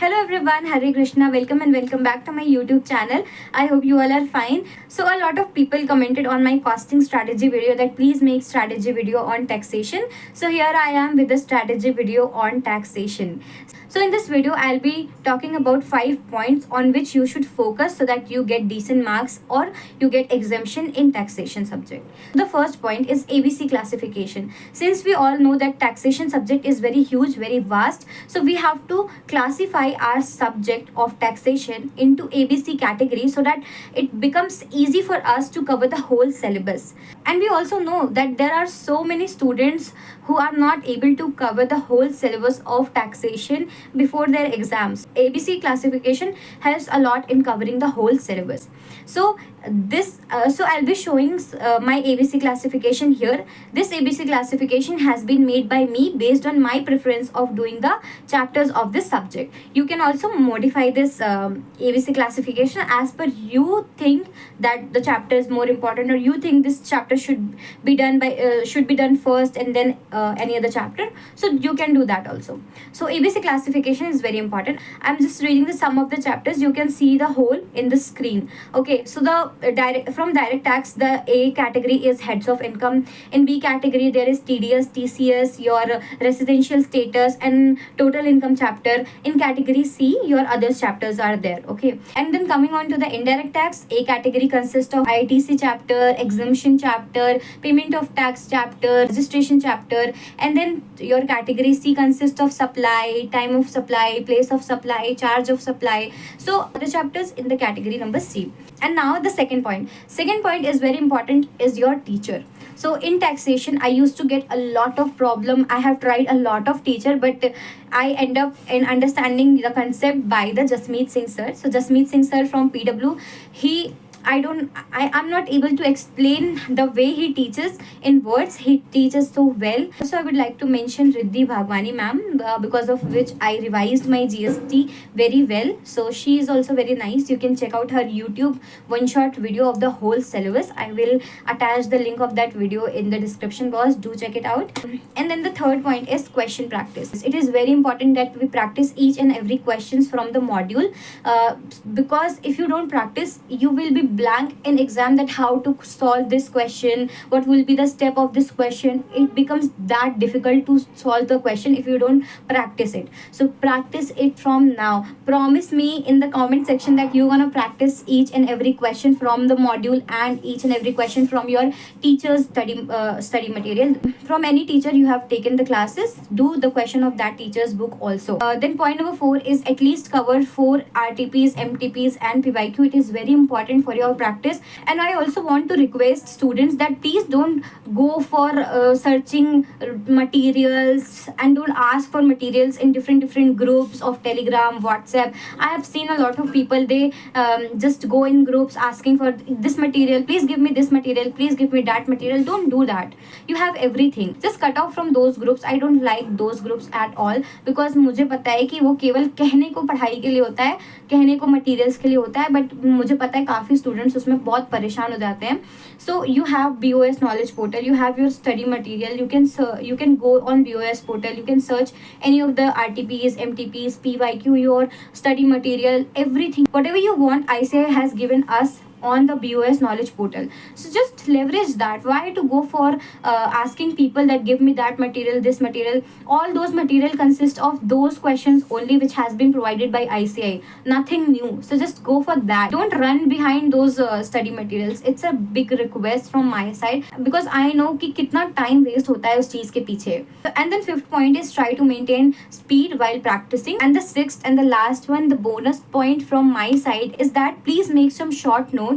Hello everyone, Hare Krishna, welcome back to my YouTube channel. I hope you all are fine. So a lot of people commented on my costing strategy video that please make strategy video on taxation. So here I am with the strategy video on taxation. So in this video, I'll be talking about 5 points on which you should focus so that you get decent marks or you get exemption in taxation subject. The first point is ABC classification. Since we all know that taxation subject is very huge, very vast, so we have to classify our subject of taxation into ABC category so that it becomes easy for us to cover the whole syllabus. And we also know that there are so many students who are not able to cover the whole syllabus of taxation before their exams. ABC classification helps a lot in covering the whole syllabus. So I'll be showing my ABC classification here. This ABC classification has been made by me based on my preference of doing the chapters of this subject. You can also modify this ABC classification as per you think that the chapter is more important, or you think this chapter should be done first and then any other chapter. So you can do that also. So ABC classification is very important. I'm just reading the sum of the chapters. You can see the whole in the screen. Okay, so the from direct tax, the A category is heads of income. In B category, there is TDS, TCS, your residential status and total income chapter. In category C, your other chapters are there. Okay, and then coming on to the indirect tax, A category consists of ITC chapter, exemption chapter, payment of tax chapter, registration chapter, and then your category C consists of supply, time of supply, place of supply, charge of supply. So the chapters in the category number C. And now the second point. Second point is very important, is your teacher. So in taxation, I used to get a lot of problem. I have tried a lot of teacher, but I end up in understanding the concept by the Jasmeet Singh sir. So Jasmeet Singh sir from PW, I'm not able to explain the way he teaches in words. He teaches so well. So I would like to mention Riddhi Bhagwani ma'am, because of which I revised my GST very well. So she is also very nice. You can check out her YouTube one shot video of the whole syllabus. I will attach the link of that video in the description box. Do check it out. And then the third point is question practice. It is very important that we practice each and every questions from the module, because if you don't practice, you will be blank in exam that how to solve this question, what will be the step of this question. It becomes that difficult to solve the question if you don't practice it. So practice it from now. Promise me in the comment section that you're gonna practice each and every question from the module and each and every question from your teacher's study material. From any teacher you have taken the classes, do the question of that teacher's book also. Then point number 4 is at least cover 4 RTPs, MTPs and PYQ. It is very important for your practice. And I also want to request students that please don't go for searching materials and don't ask for materials in different groups of Telegram, WhatsApp. I have seen a lot of people, they just go in groups asking for this material, please give me this material, please give me that material. Don't do that. You have everything. Just cut off from those groups. I don't like those groups at all, because मुझे पता है कि वो केवल कहने को पढ़ाई के लिए होता है, कहने को मटेरियल्स के लिए होता है, बट मुझे पता है काफ़ी स्टूडेंट्स उसमें बहुत परेशान हो जाते हैं. So you have BOS knowledge portal, you have your study material. You can go on BOS portal, you can search any of the RTPs, MTPs, PYQ, your study material, everything, whatever you want. ICAI has given us on the BOS knowledge portal. So just leverage that. Why to go for asking people that give me that material, this material? All those material consist of those questions only which has been provided by ICAI, nothing new. So just go for that. Don't run behind those study materials. It's a big request from my side, because I know कि कितना time waste होता है उस चीज के पीछे. And then fifth point is try to maintain speed while practicing. And the sixth and the last one, the bonus point from my side, is that please make some short notes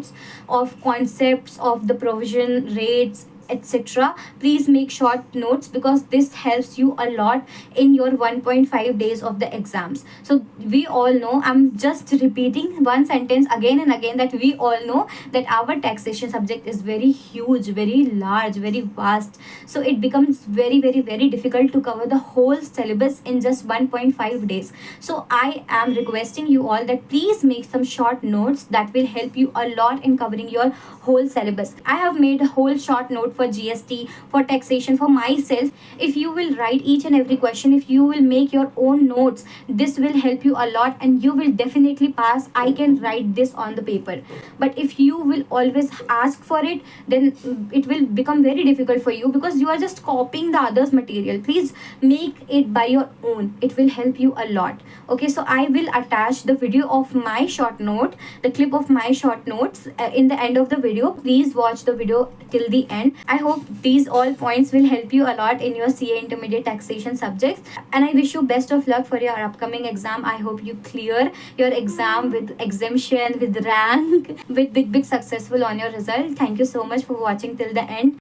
of concepts of the provision rates, etc. Please make short notes, because this helps you a lot in your 1.5 days of the exams. So we all know, I'm just repeating one sentence again and again, that we all know that our taxation subject is very huge, very large, very vast. So it becomes very difficult to cover the whole syllabus in just 1.5 days. So I am requesting you all that please make some short notes that will help you a lot in covering your whole syllabus. I have made a whole short note for for GST, for taxation, for myself. If you will write each and every question, if you will make your own notes, this will help you a lot and you will definitely pass. I can write this on the paper. But if you will always ask for it, then it will become very difficult for you, because you are just copying the others material. Please make it by your own, it will help you a lot. Okay, so I will attach the video of my short note, the clip of my short notes in the end of the video. Please watch the video till the end. I hope these all points will help you a lot in your CA intermediate taxation subjects, and I wish you best of luck for your upcoming exam. I hope you clear your exam with exemption, with rank, with big successful on your result. Thank you so much for watching till the end.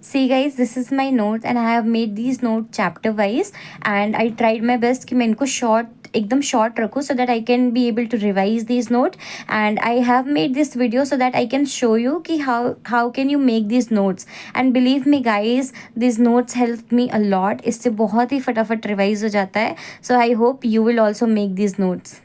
See guys, this is my notes and I have made these notes chapter wise, and I tried my best कि मैं इनको short एकदम short रखूँ so that I can be able to revise these notes. And I have made this video so that I can show you कि how can you make these notes. And believe me guys, these notes help me a lot. इससे बहुत ही फटाफट revise हो जाता है. So I hope you will also make these notes.